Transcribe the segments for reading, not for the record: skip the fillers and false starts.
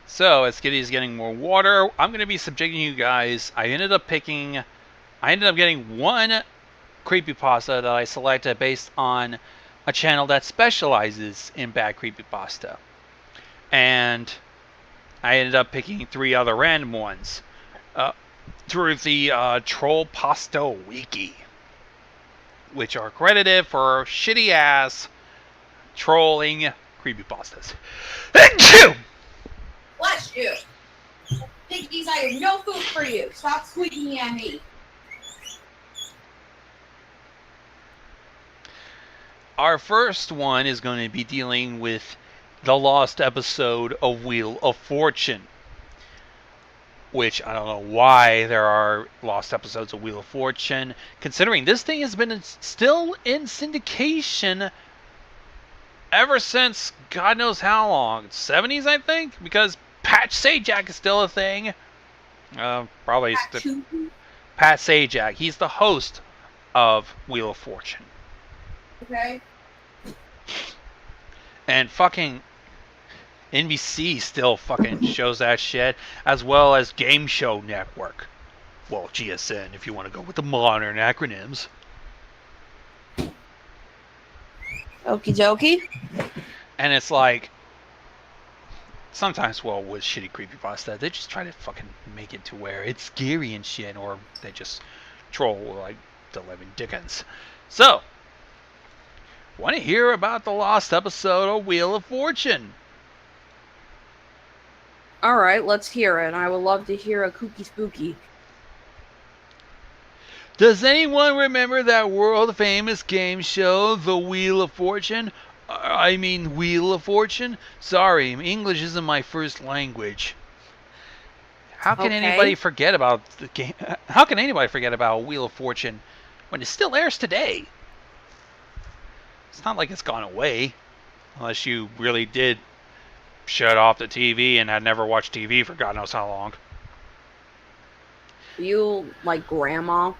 So as Kitty's getting more water, I'm gonna be subjecting you guys. I ended up getting one creepypasta that I selected based on a channel that specializes in bad creepypasta. And I ended up picking 3 other random ones through the Trollpasta wiki, which are credited for shitty ass trolling creepypastas. Bless you. Piggies, I have no food for you. Stop squeaking at me. Our first one is going to be dealing with the lost episode of Wheel of Fortune, which I don't know why there are lost episodes of Wheel of Fortune, considering this thing has been still in syndication ever since God knows how long. 70s, I think, because Pat Sajak is still a thing. Probably Pat Sajak. He's the host of Wheel of Fortune. Okay. And fucking NBC still fucking shows that shit, as well as Game Show Network. Well, GSN, if you want to go with the modern acronyms. Okie dokie. And it's like, sometimes, well, with shitty creepypasta, they just try to fucking make it to where it's scary and shit, or they just troll like the living Dickens. So, want to hear about the lost episode of Wheel of Fortune? Alright, let's hear it. I would love to hear a kooky spooky. Does anyone remember that world-famous game show, The Wheel of Fortune? I mean, Wheel of Fortune? Sorry, English isn't my first language. How can anybody forget about the game? How can anybody forget about Wheel of Fortune when it still airs today? It's not like it's gone away, unless you really did shut off the TV and had never watched TV for God knows how long. You like grandma?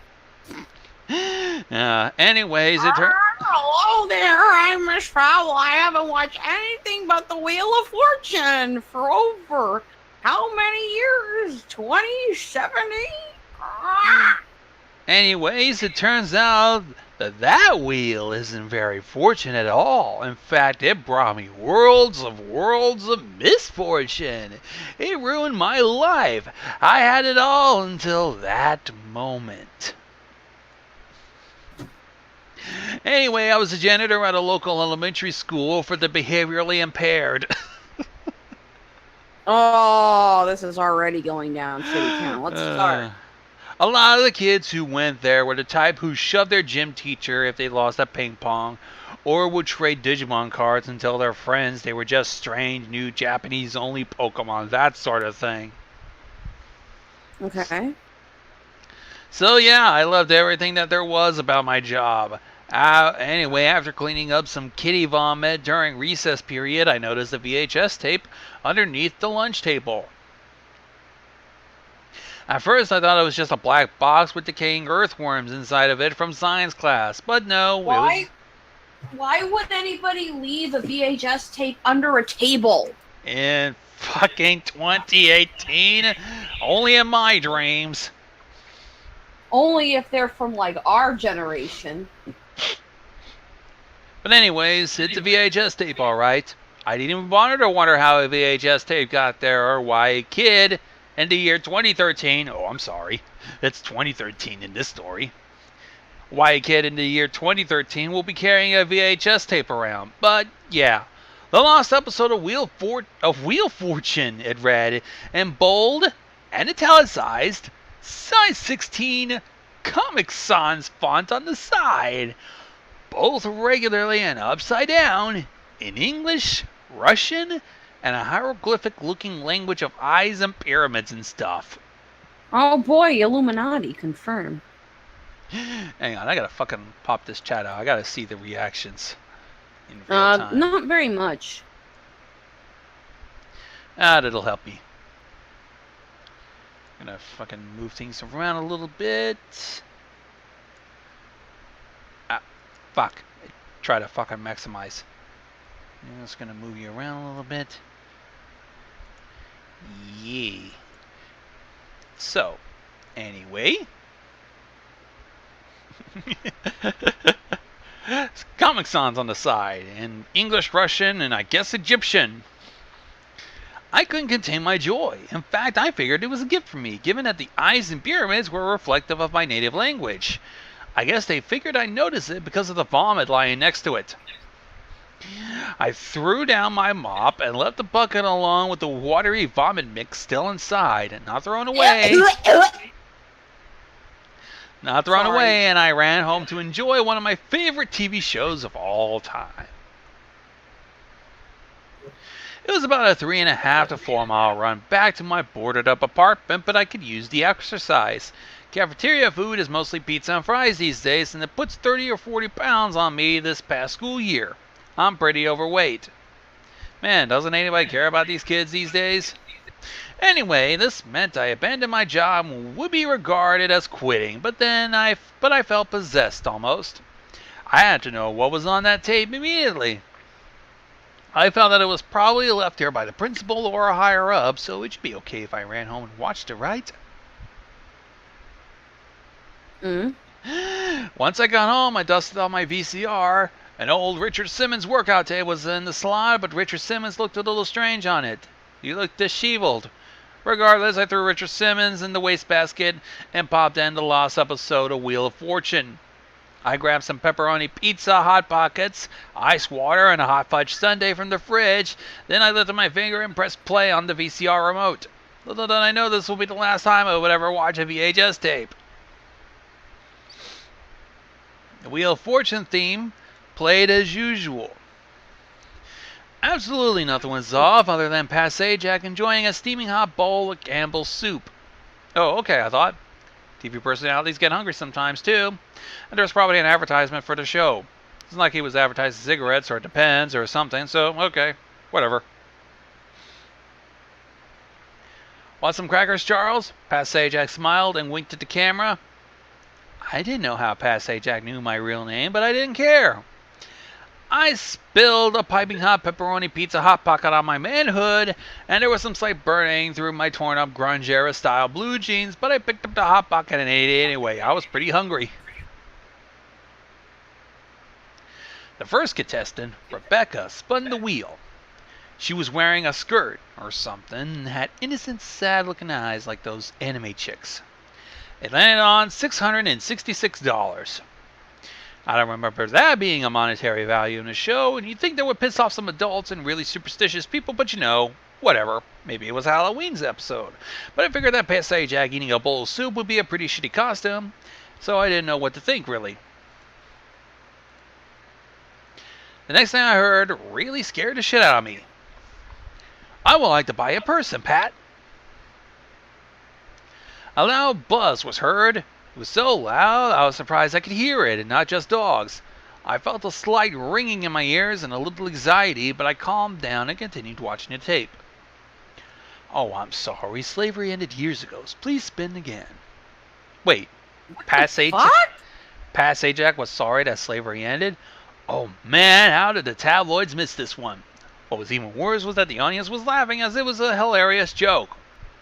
Anyways, hello there, I'm Miss Fowl. I haven't watched anything but the Wheel of Fortune for over how many years? 2070? Anyways, it turns out that wheel isn't very fortunate at all. In fact, it brought me worlds of misfortune. It ruined my life. I had it all until that moment. Anyway, I was a janitor at a local elementary school for the behaviorally impaired. Oh, this is already going down shitty town. Let's start. A lot of the kids who went there were the type who shoved their gym teacher if they lost at ping pong, or would trade Digimon cards and tell their friends they were just strange new Japanese-only Pokemon, that sort of thing. Okay. So yeah, I loved everything that there was about my job. Anyway, after cleaning up some kitty vomit during recess period, I noticed a VHS tape underneath the lunch table. At first, I thought it was just a black box with decaying earthworms inside of it from science class, but no. Why would anybody leave a VHS tape under a table? In fucking 2018? Only in my dreams. Only if they're from, like, our generation. But anyways, it's a VHS tape, alright. I didn't even bother to wonder how a VHS tape got there or why a kid in the year 2013, oh, I'm sorry, it's 2013 in this story, why a kid in the year 2013 will be carrying a VHS tape around. But yeah, the lost episode of Wheel Fortune, it read, in bold and italicized, size 16, Comic Sans font on the side, both regularly and upside down, in English, Russian, and a hieroglyphic-looking language of eyes and pyramids and stuff. Oh boy, Illuminati, confirmed. Hang on, I gotta fucking pop this chat out. I gotta see the reactions in real time. Not very much. That'll help me. I'm gonna fucking move things around a little bit. Fuck. Try to fucking maximize. I'm just gonna move you around a little bit. Yeah. So, anyway. Comic Sans on the side, and English, Russian, and I guess Egyptian. I couldn't contain my joy. In fact, I figured it was a gift for me, given that the eyes and pyramids were reflective of my native language. I guess they figured I'd notice it because of the vomit lying next to it. I threw down my mop and left the bucket along with the watery vomit mix still inside, not thrown away. Not thrown away, and I ran home to enjoy one of my favorite TV shows of all time. It was about a 3.5 to 4 mile run back to my boarded up apartment, but I could use the exercise. Cafeteria food is mostly pizza and fries these days, and it puts 30 or 40 pounds on me this past school year. I'm pretty overweight. Man, doesn't anybody care about these kids these days? Anyway, this meant I abandoned my job and would be regarded as quitting, but I felt possessed almost. I had to know what was on that tape immediately. I felt that it was probably left here by the principal or a higher up, so it should be okay if I ran home and watched it, right? Once I got home, I dusted off my VCR. An old Richard Simmons workout tape was in the slot, but Richard Simmons looked a little strange on it. He looked disheveled. Regardless, I threw Richard Simmons in the wastebasket and popped in the lost episode of Wheel of Fortune. I grabbed some pepperoni pizza, Hot Pockets, ice water, and a hot fudge sundae from the fridge. Then I lifted my finger and pressed play on the VCR remote. Little did I know this will be the last time I would ever watch a VHS tape. The Wheel of Fortune theme played as usual. Absolutely nothing was off other than Pat Sajak enjoying a steaming hot bowl of Campbell's soup. Oh, okay, I thought. TV personalities get hungry sometimes, too. And there was probably an advertisement for the show. It's not like he was advertising cigarettes or it depends or something, so okay, whatever. Want some crackers, Charles? Pat Sajak smiled and winked at the camera. I didn't know how Pat Sajak knew my real name, but I didn't care. I spilled a piping hot pepperoni pizza Hot Pocket on my manhood, and there was some slight burning through my torn up grunge era style blue jeans, but I picked up the Hot Pocket and ate it anyway. I was pretty hungry. The first contestant, Rebecca, spun the wheel. She was wearing a skirt or something and had innocent, sad looking eyes like those anime chicks. It landed on $666. I don't remember that being a monetary value in the show, and you'd think that would piss off some adults and really superstitious people, but you know, whatever. Maybe it was Halloween's episode. But I figured that Pat Sajak eating a bowl of soup would be a pretty shitty costume, so I didn't know what to think, really. The next thing I heard really scared the shit out of me. I would like to buy a person, Pat. A loud buzz was heard. It was so loud, I was surprised I could hear it, and not just dogs. I felt a slight ringing in my ears and a little anxiety, but I calmed down and continued watching the tape. Oh, I'm sorry. Slavery ended years ago. Please spin again. Wait, Pat Sajak was sorry that slavery ended? Oh man, how did the tabloids miss this one? What was even worse was that the audience was laughing as it was a hilarious joke.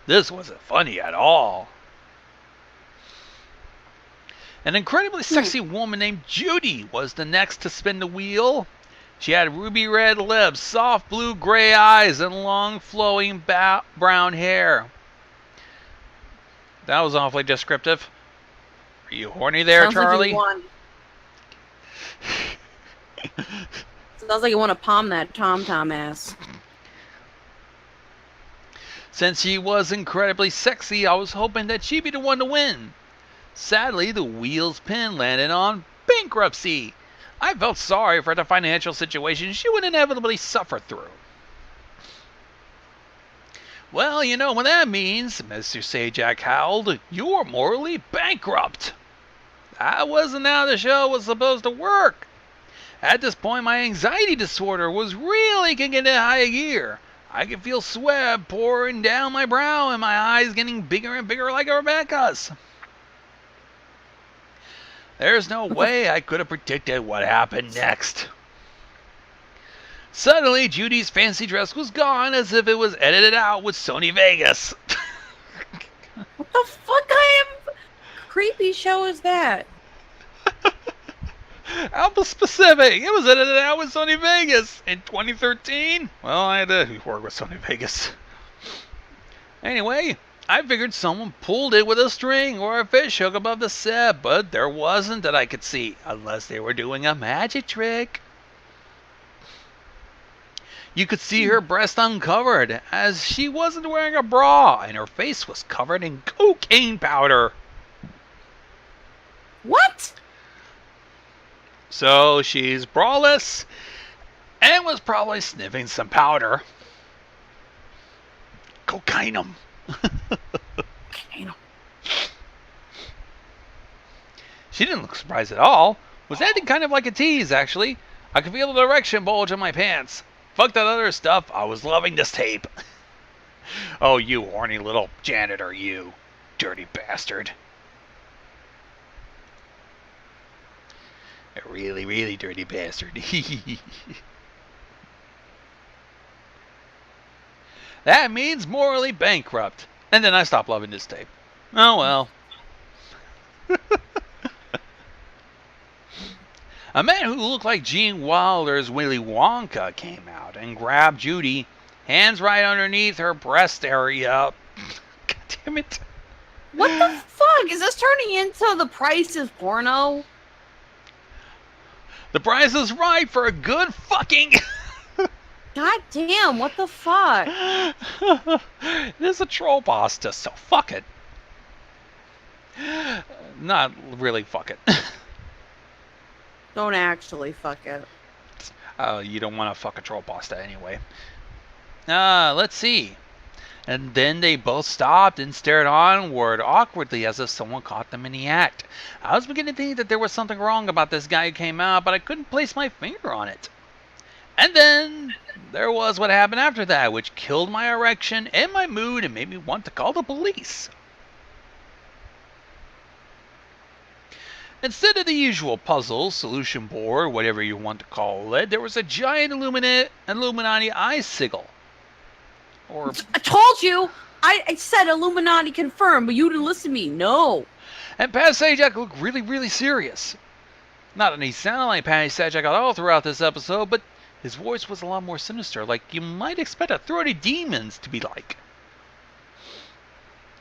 This wasn't funny at all. An incredibly sexy woman named Judy was the next to spin the wheel. She had ruby red lips, soft blue gray eyes, and long flowing brown hair. That was awfully descriptive. Are you horny there, Sounds Charlie? Sounds like you want to palm that Tom ass. Since she was incredibly sexy, I was hoping that she'd be the one to win. Sadly, the wheel's pin landed on bankruptcy. I felt sorry for the financial situation she would inevitably suffer through. Well, you know what that means, Mr. Sajak howled. You're morally bankrupt. That wasn't how the show was supposed to work. At this point, my anxiety disorder was really kicking into high gear. I could feel sweat pouring down my brow and my eyes getting bigger and bigger like Rebecca's. There's no way I could have predicted what happened next. Suddenly, Judy's fancy dress was gone as if it was edited out with Sony Vegas. What the fuck kind of creepy show is that? Alpha specific. It was edited out with Sony Vegas in 2013. Well, I had to work with Sony Vegas. Anyway, I figured someone pulled it with a string or a fish hook above the set, but there wasn't that I could see, unless they were doing a magic trick. You could see her breast uncovered, as she wasn't wearing a bra, and her face was covered in cocaine powder. What? So she's braless, and was probably sniffing some powder. Cocainum. She didn't look surprised at all. Was acting kind of like a tease, actually. I could feel the erection bulge in my pants. Fuck that other stuff. I was loving this tape. Oh, you horny little janitor, you dirty bastard. A really, really dirty bastard. That means morally bankrupt. And then I stopped loving this tape. Oh well. A man who looked like Gene Wilder's Willy Wonka came out and grabbed Judy, hands right underneath her breast area. God damn it. What the fuck? Is this turning into The Price is Porno? The price is right for a good fucking... God damn, what the fuck? This is a Trollpasta, so fuck it. Not really fuck it. Don't actually fuck it. You don't want to fuck a Trollpasta anyway. Let's see. And then they both stopped and stared onward awkwardly as if someone caught them in the act. I was beginning to think that there was something wrong about this guy who came out, but I couldn't place my finger on it. And then there was what happened after that, which killed my erection and my mood and made me want to call the police. Instead of the usual puzzle, solution board, whatever you want to call it, there was a giant Illuminati icicle. Or I told you! I said Illuminati confirmed, but you didn't listen to me. No. And Pat Sajak looked really, really serious. Not that he sounded like Pat Sajak at all throughout this episode, but his voice was a lot more sinister, like you might expect a throaty demons to be like.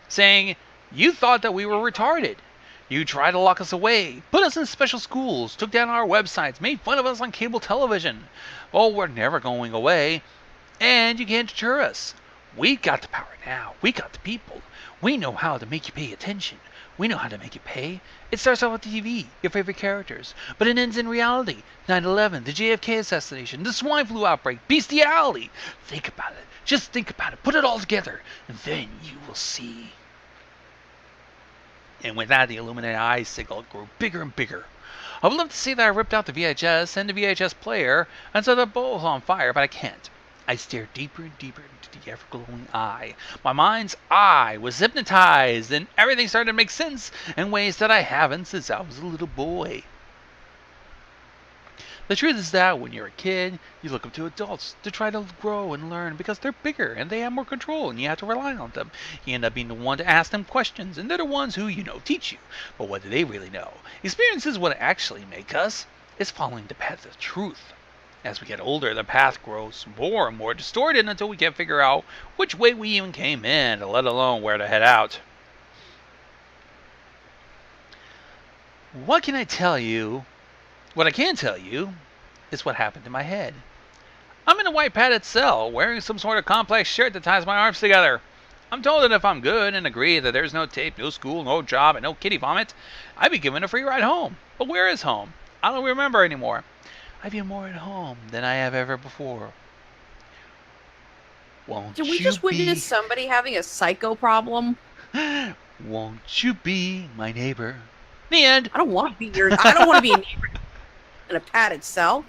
Saying, you thought that we were retarded. You tried to lock us away, put us in special schools, took down our websites, made fun of us on cable television. Well, we're never going away, and you can't deter us. We got the power now. We got the people. We know how to make you pay attention. We know how to make you pay. It starts off with TV, your favorite characters, but it ends in reality. 9/11, the JFK assassination, the swine flu outbreak, bestiality. Think about it. Just think about it. Put it all together, and then you will see. And with that, the Illuminati icicle grew bigger and bigger. I would love to say that I ripped out the VHS and the VHS player and set them both on fire, but I can't. I stared deeper and deeper into the ever-glowing eye. My mind's eye was hypnotized, and everything started to make sense in ways that I haven't since I was a little boy. The truth is that when you're a kid, you look up to adults to try to grow and learn because they're bigger and they have more control and you have to rely on them. You end up being the one to ask them questions, and they're the ones who, teach you. But what do they really know? Experience is what actually make us. It's following the path of truth. As we get older, the path grows more and more distorted until we can't figure out which way we even came in, let alone where to head out. What can I tell you? What I can tell you is what happened in my head. I'm in a white padded cell, wearing some sort of complex shirt that ties my arms together. I'm told that if I'm good and agree that there's no tape, no school, no job, and no kitty vomit, I'd be given a free ride home. But where is home? I don't remember anymore. I feel more at home than I have ever before. Did we just witness somebody having a psycho problem? Won't you be my neighbor? The end. I don't want to be a neighbor in a padded cell.